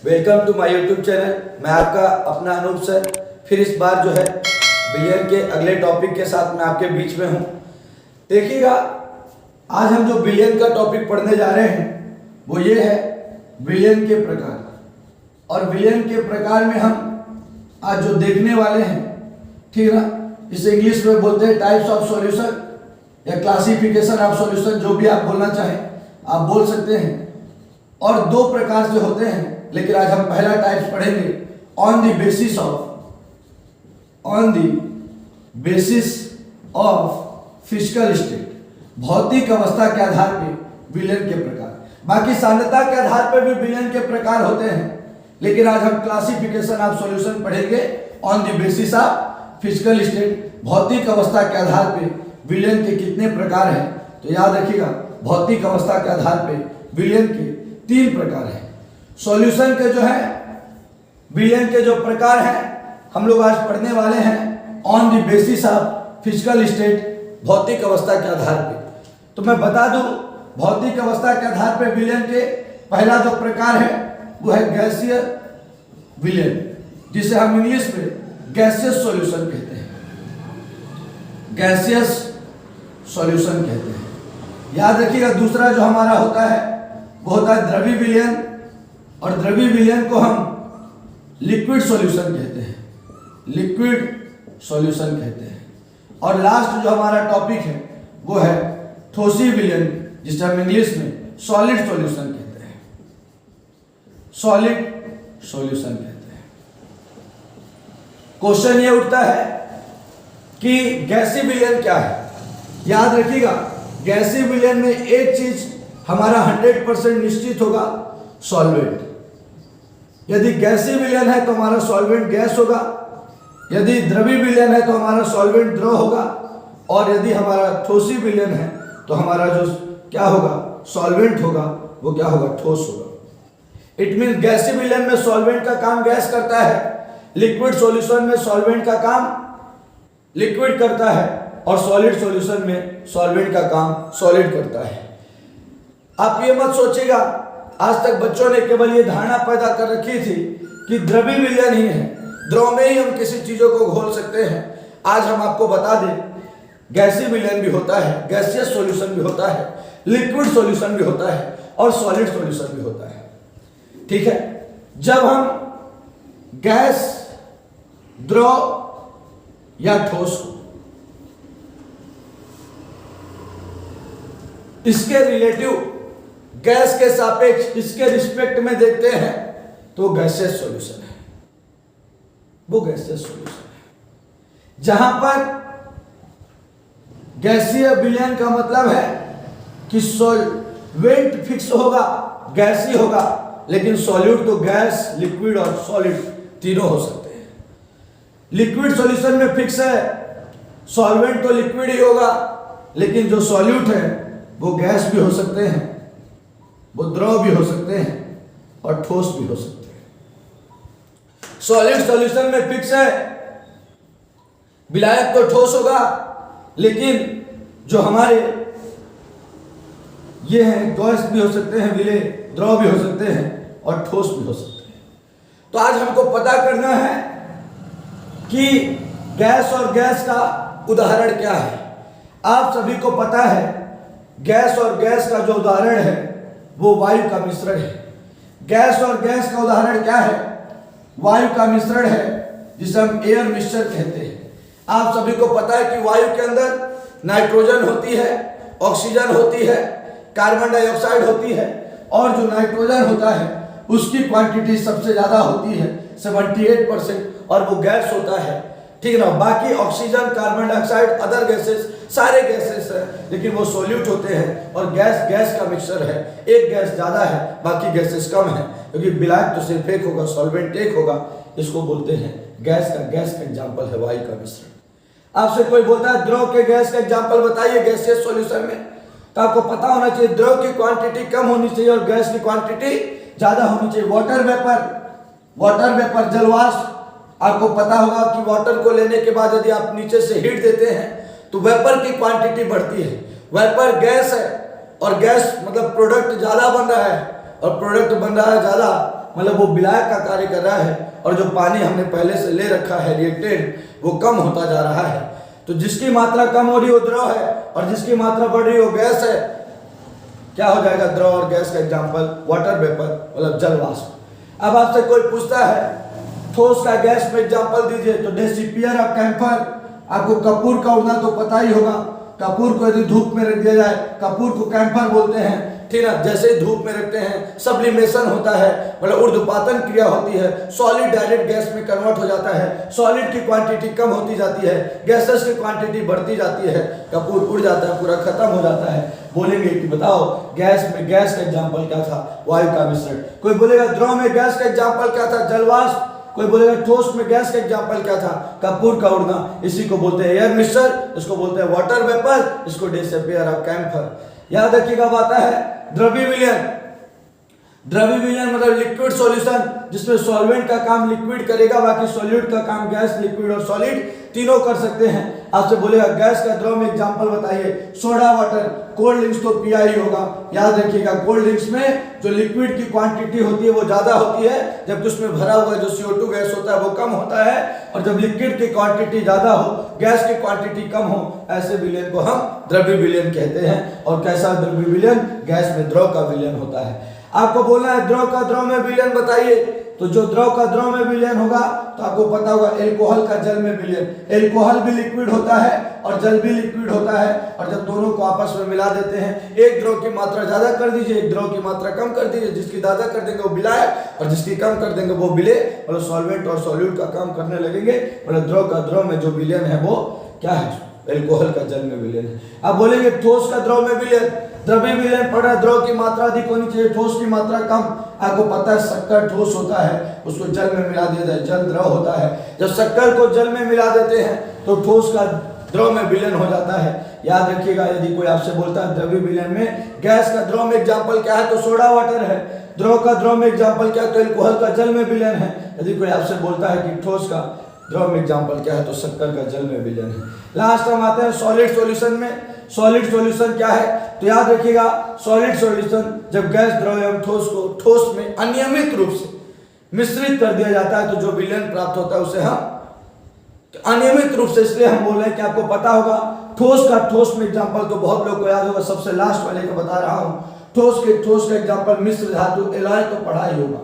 Welcome to my YouTube channel. मैं आपका अपना अनूप सर फिर इस बार जो है बिलियन के अगले टॉपिक के साथ मैं आपके बीच में हूँ। देखिएगा, आज हम जो बिलियन का टॉपिक पढ़ने जा रहे हैं वो ये है बिलियन के प्रकार। और बिलियन के प्रकार में हम आज जो देखने वाले हैं, ठीक है ना, इसे इंग्लिश में बोलते हैं टाइप्स ऑफ सॉल्यूशन या क्लासिफिकेशन ऑफ सॉल्यूशन, जो भी आप बोलना चाहें आप बोल सकते हैं। और दो प्रकार से होते हैं, लेकिन आज हम पहला टाइप्स पढ़ेंगे on the basis of physical state, भौतिक अवस्था के आधार पे बिलियन के प्रकार। बाकी सांद्रता के आधार पर भी बिलियन के प्रकार होते हैं, लेकिन आज हम क्लासिफिकेशन ऑफ सॉल्यूशन पढ़ेंगे on the basis of physical state, भौतिक अवस्था के आधार पे बिलियन के कितने प्रकार हैं। तो याद रखिएगा, भौतिक अवस्था के आधार पे बिलियन के 3 प्रकार हैं। सॉल्यूशन के जो है बिलियन के जो प्रकार हैं हम लोग आज पढ़ने वाले हैं on the basis of physical state, भौतिक अवस्था के आधार पे। तो मैं बता दूं, भौतिक अवस्था के आधार पे बिलियन के पहला जो प्रकार है वो है गैसीय बिलियन, जिसे हम इंग्लिश में गैसियस सॉल्यूशन कहते हैं। गैसियस सॉल्यूशन कहते हैं। याद रखिएगा, दूसरा जो हमारा होता है वो होता है द्रवीय विलयन, और द्रवीय विलयन को हम लिक्विड सॉल्यूशन कहते हैं, लिक्विड सॉल्यूशन कहते हैं। और लास्ट जो हमारा टॉपिक है वो है ठोसी विलयन, जिसे हम इंग्लिश में सॉलिड सॉल्यूशन कहते हैं, सॉलिड सॉल्यूशन कहते हैं। क्वेश्चन ये उठता है कि गैसीय विलयन क्या है। याद रखिएगा, गैसीय विलयन में एक चीज हमारा 100% निश्चित होगा, सॉल्वेंट। यदि गैसीय विलयन है तो हमारा सॉल्वेंट गैस होगा, यदि द्रवीय विलयन है तो हमारा सॉल्वेंट द्रव होगा, और यदि हमारा ठोसी विलयन है तो हमारा जो क्या होगा, सॉल्वेंट होगा, वो क्या होगा, ठोस होगा। इट मीन गैसीय विलयन में सॉल्वेंट का काम गैस करता है, लिक्विड सॉल्यूशन में सॉल्वेंट का काम लिक्विड करता है, और सॉलिड सॉल्यूशन में सॉल्वेंट का काम सॉलिड करता है। आप ये मत सोचिएगा, आज तक बच्चों ने केवल ये धारणा पैदा कर रखी थी कि द्रवीय विलयन ही है, द्रव में ही हम किसी चीजों को घोल सकते हैं। आज हम आपको बता दें, गैसीय विलयन भी होता है, गैसियस सॉल्यूशन भी होता है, लिक्विड सॉल्यूशन भी होता है, और सॉलिड सॉल्यूशन भी होता है। ठीक है, जब हम गैस, द्रव या ठोस को इसके रिलेटिव, गैस के सापेक्ष, इसके रिस्पेक्ट में देखते हैं तो गैसियस सॉल्यूशन है, वो गैसियस सॉल्यूशन है। जहां पर गैसीय विलयन का मतलब है कि सॉल्वेंट फिक्स होगा, गैस ही होगा, लेकिन सॉल्यूट तो गैस, लिक्विड और सॉलिड तीनों हो सकते हैं। लिक्विड सॉल्यूशन में फिक्स है, सॉल्वेंट तो लिक्विड ही होगा, लेकिन जो सॉल्यूट है वो गैस भी हो सकते हैं, वो द्रव भी हो सकते हैं, और ठोस भी हो सकते हैं। सॉलिड सॉल्यूशन में फिक्स है, विलायक तो ठोस होगा, लेकिन जो हमारे ये हैं गैस भी हो सकते हैं, विलय द्रव भी हो सकते हैं, और ठोस भी हो सकते हैं। तो आज हमको पता करना है कि गैस और गैस का उदाहरण क्या है। आप सभी को पता है, गैस और गैस का जो उदाहरण है वो वायु का मिश्रण है। गैस और गैस का उदाहरण क्या है, वायु का मिश्रण है, जिसे हम एयर मिक्सचर कहते हैं। आप सभी को पता है कि वायु के अंदर नाइट्रोजन होती है, ऑक्सीजन होती है, कार्बन डाइऑक्साइड होती है, और जो नाइट्रोजन होता है उसकी क्वांटिटी सबसे ज्यादा होती है 78%, और वो गैस होता है। ठीक है ना, बाकी oxygen, carbon dioxide, other gases, सारे गैसेस है, लेकिन वो सॉल्यूट होते हैं। और गैस गैस का मिक्सचर है, एक गैस ज्यादा है, बाकी गैसेस कम है, क्योंकि विलायक तो सिर्फ एक होगा, सॉल्वेंट एक होगा। इसको बोलते हैं गैस का एग्जाम्पल है वायु का मिश्रण। आपसे कोई बोलता है द्रव के गैस का एग्जाम्पल बताइए गैसियस सॉल्यूशन में, तो आपको पता होना चाहिए द्रव की क्वांटिटी कम होनी चाहिए और गैस की क्वांटिटी ज्यादा होनी चाहिए। वाटर वेपर, जलवाष्प, आपको पता होगा कि वाटर को लेने के बाद यदि आप नीचे से हीट देते हैं तो वेपर की क्वांटिटी बढ़ती है। वेपर गैस है, और गैस मतलब प्रोडक्ट ज्यादा बन रहा है, और प्रोडक्ट बन रहा है ज्यादा, मतलब वो विलायक का कार्य कर रहा है, और जो पानी हमने पहले से ले रखा है रिएक्टेंट, वो कम होता जा रहा है। तो जिसकी मात्रा कम हो रही है वो द्रव है, और जिसकी मात्रा बढ़ रही है वो गैस है। क्या हो जाएगा? द्रव और गैस का एग्जाम्पल वाटर वेपर, मतलब जल वाष्प। अब आपसे कोई पूछता है ठोस का गैस में एग्जाम्पल दीजिए, तो डेसिपियर और कैम्फर। आपको कपूर का उड़ना तो पता ही होगा। कपूर को यदि धूप में रख दिया जाए, कपूर को कैम्फर बोलते हैं, ठीक है। जैसे ही धूप में रखते हैं सब्लिमेशन होता है, मतलब ऊर्ध्वपातन क्रिया होती है, सॉलिड डायरेक्ट गैस में कन्वर्ट हो जाता है। सॉलिड की क्वांटिटी कम होती जाती है, गैसेस की क्वांटिटी बढ़ती जाती है, कपूर उड़ जाता है, पूरा खत्म हो जाता है। बोलेंगे कि बताओ गैस में गैस का एग्जाम्पल क्या था? वायु का मिश्रण। कोई बोलेगा द्रव में गैस का एग्जाम्पल क्या था? जलवाष्प। कोई बोलेगा ठोस में गैस का एग्जाम्पल क्या था? कपूर का उड़ना। इसी को बोलते हैं एयर मिक्सचर, इसको बोलते हैं वाटर वेपर, इसको डेसिपियर और कैम्फर। याद रखिएगा। अब आता है द्रव्य विलयन। द्रव्य विलयन मतलब लिक्विड सॉल्यूशन, जिसमें सॉल्वेंट का काम लिक्विड करेगा, बाकी सॉल्यूट का काम गैस, लिक्विड और सॉलिड तीनों कर सकते हैं। आपसे बोलेगा गैस का द्रव में एग्जांपल बताइए, सोडा वाटर। कोल्ड ड्रिंक्स तो पिया ही होगा, याद रखिएगा। कोल्ड ड्रिंक्स में जो लिक्विड की क्वांटिटी होती है वो ज्यादा होती है, जबकि उसमें भरा हुआ जो CO2 गैस होता है वो कम होता है। और जब लिक्विड की क्वांटिटी ज्यादा हो, गैस की क्वांटिटी कम हो, ऐसे विलयन को हम द्रव्य विलयन कहते हैं। और कैसा द्रव्य विलयन? गैस में द्रव का विलयन होता है। आपको बोलना है द्रव का द्रव में विलयन बताइए, तो जो द्रव का द्रव में विलयन होगा तो आपको पता होगा एल्कोहल का जल में विलयन। एल्कोहल भी लिक्विड होता है और जल भी लिक्विड होता है, और जब दोनों को आपस में मिला देते हैं, एक द्रव की मात्रा ज्यादा कर दीजिए, एक द्रव की मात्रा कम कर दीजिए, जिसकी ज्यादा कर देंगे वो विलायक और जिसकी कम कर देंगे वो विलेय, मतलब सॉल्वेंट और सॉल्यूट का काम करने लगेंगे। मतलब द्रव का द्रव में जो विलयन है वो क्या है? एल्कोहल का जल में विलयन है। अब बोलेंगे ठोस का द्रव में विलयन। द्रव्य विलयन पड़ रहा है, द्रव की मात्रा अधिक होनी चाहिए, ठोस की मात्रा कम। आपको पता है शक्कर ठोस होता है, उसको जल में मिला दिया जाए, जल द्रव होता है। जब शक्कर को जल में मिला देते हैं तो ठोस का द्रव में विलयन हो जाता है। याद रखिएगा। यदि कोई आपसे बोलता है द्रव्य विलयन में गैस का द्रव में एग्जाम्पल क्या है, तो सोडा वाटर है। द्रव का द्रव में एग्जाम्पल क्या है, तो एल्कोहल का जल में विलयन है। यदि कोई आपसे बोलता है कि ठोस का द्रव में एग्जाम्पल क्या है, तो शक्कर का जल में विलयन है। लास्ट हम आते हैं सॉलिड सॉल्यूशन में। सॉलिड सॉल्यूशन क्या है, तो याद रखिएगा। सॉलिड सॉल्यूशन जब गैस, द्रव एवं ठोस को ठोस में अनियमित रूप से मिश्रित कर दिया जाता है, तो जो विलयन प्राप्त होता है उसे हम अनियमित रूप से, इसलिए हम बोल रहे हैं कि आपको पता होगा ठोस का ठोस में एग्जाम्पल तो बहुत लोग को याद होगा, सबसे लास्ट वाले को बता रहा हूं। ठोस का एग्जाम्पल मिश्र धातु, एलॉय तो पढ़ा ही होगा।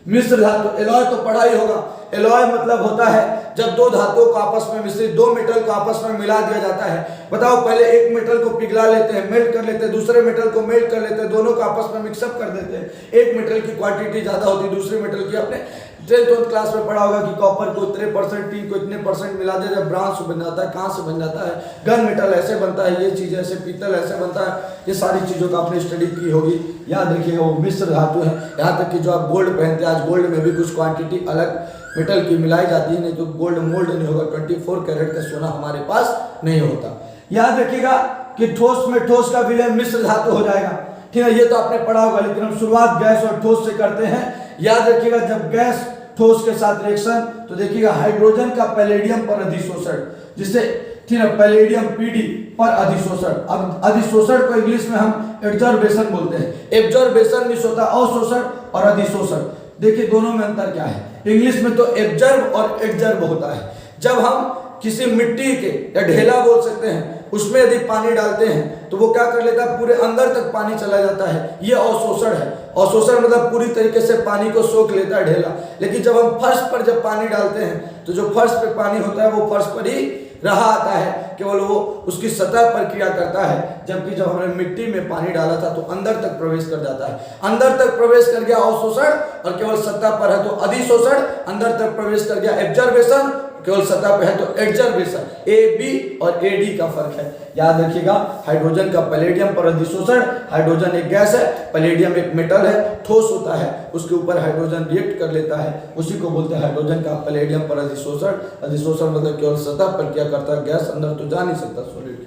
मिश्र धातु, एलॉय तो पढ़ा ही होगा। एलॉय मतलब होता है जब दो धातुओं को आपस में मिश्रित, दो मेटल को आपस में मिला दिया जाता है। बताओ, पहले एक मेटल को पिघला लेते हैं, मेल्ट कर लेते हैं, दूसरे मेटल को मेल्ट कर लेते हैं, दोनों को आपस में मिक्सअप कर देते हैं। एक मेटल की क्वांटिटी ज्यादा होती है, दूसरे मेटल की, अपने 10th क्लास में पढ़ा होगा कि कॉपर को इतने परसेंट, टीन को इतने परसेंट मिला दिया जब ब्रांस बन जाता है। कहाँ से बन जाता है? गन मेटल ऐसे बनता है, ये चीज ऐसे, पीतल ऐसे बनता है। ये सारी चीजों का आपने स्टडी की होगी। याद रखिएगा वो मिश्र धातु है। यहाँ तक कि जो आप गोल्ड पहनते हैं, आज गोल्ड में भी कुछ क्वांटिटी अलग मेटल की मिलाई जाती है, नहीं तो गोल्ड मोल्ड नहीं होगा। 24 कैरेट का सोना हमारे पास नहीं होता। याद रखिएगा कि ठोस में ठोस का विलय मिश्र धातु हो जाएगा। ठीक है, ये तो आपने पढ़ा होगा, लेकिन हम शुरुआत गैस और ठोस से करते हैं। याद रखिएगा, जब गैस ठोस के साथ रिएक्शन, तो देखिएगा हाइड्रोजन का पैलेडियम पर अधिशोषण, जिसे ठीक है पैलेडियम पीडी पर अधिशोषण। अब अधिशोषण को इंग्लिश में हम एब्जॉर्बेशन बोलते हैं। एब्जॉर्बेशन मींस होता है अवशोषण और अधिशोषण। देखिए दोनों में अंतर क्या है। इंग्लिश में तो एब्जर्ब और एग्जर्ब होता है। जब हम किसी मिट्टी के या ढेला बोल सकते हैं, उसमें यदि पानी डालते हैं तो वो क्या कर लेता है, पूरे अंदर तक पानी चला जाता है। ये अवशोषण है। अवशोषण मतलब पूरी तरीके से पानी को सोख लेता है ढेला। लेकिन जब हम फर्श पर जब पानी डालते हैं, तो जो फर्श पे पानी होता है वो फर्श पर ही रहा आता है, केवल वो उसकी सतह पर क्रिया करता है। जबकि जब हमने मिट्टी में पानी डाला था तो अंदर तक प्रवेश कर जाता है। अंदर तक प्रवेश कर गया अवशोषण, और केवल सतह पर है तो अधिशोषण। अंदर तक प्रवेश कर गया एब्जर्वेशन, केवल सतह पे है तो एब्जर्वेशन। ए बी और ए डी का फर्क है। याद रखिएगा, हाइड्रोजन का पैलेडियम पर अधिशोषण। हाइड्रोजन एक गैस है, पैलेडियम एक मेटल है, ठोस होता है, उसके ऊपर हाइड्रोजन रिएक्ट कर लेता है, उसी को बोलते हैं हाइड्रोजन का पैलेडियम पर अधिशोषण। अधिशोषण मतलब केवल सतह पर क्या करता है, गैस अंदर तो जा नहीं सकता सॉलिड।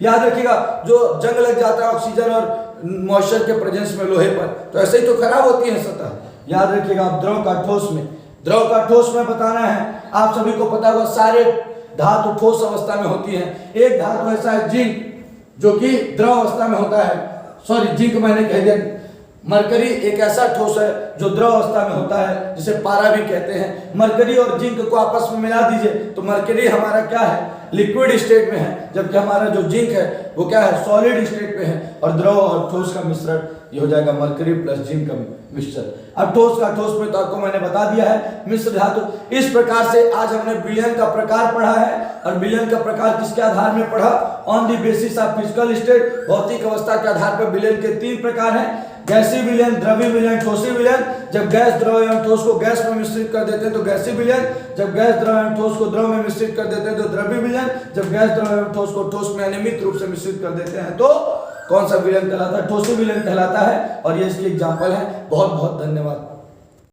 याद रखिएगा, जो जंग लग जाता है ऑक्सीजन और मॉइस्चर के प्रेजेंस में लोहे पर, तो ऐसे ही तो खराब होती है सतह। याद रखिएगा, आप द्रव का ठोस में, द्रव का ठोस में बताना है। आप सभी को पता होगा सारे धातु ठोस अवस्था में होती हैं। एक धातु ऐसा है जिंक, जो कि द्रव अवस्था में होता है। सॉरी, जिंक मैंने कह दिया, मरकरी एक ऐसा ठोस है जो द्रव अवस्था में होता है, जिसे पारा भी कहते हैं। मरकरी और जिंक को आपस में मिला दीजिए तो मरकरी हमारा क्या है, लिक्विड स्टेट में है, जबकि हमारा जो जिंक है वो क्या है, सॉलिड स्टेट में है। और द्रव और ठोस का मिश्रण ये हो जाएगा मरकरी प्लस जिंक का मिक्सचर। अब ठोस का ठोस में तो आपको मैंने बता दिया है, मिश्र धातु। इस प्रकार से आज हमने विलयन का प्रकार पढ़ा है। और विलयन का प्रकार किसके आधार में पढ़ा, on the basis of physical state, भौतिक अवस्था के आधार पर विलयन के 3 प्रकार हैं, गैसीय विलयन, द्रवीय विलयन, ठोसी विलयन। जब गैस द्रव एवं ठोस को गैस में मिश्रित कर देते हैं तो गैसीय विलयन, जब गैस द्रव एवं ठोस को द्रव में मिश्रित कर देते हैं तो द्रवीय विलयन, जब गैस द्रव एवं ठोस को ठोस में अनियमित रूप से मिश्रित कर देते हैं तो कौन सा विलयन कहलाता है, ठोसी विलयन कहलाता है। और ये इसकी एग्जांपल है। बहुत बहुत धन्यवाद।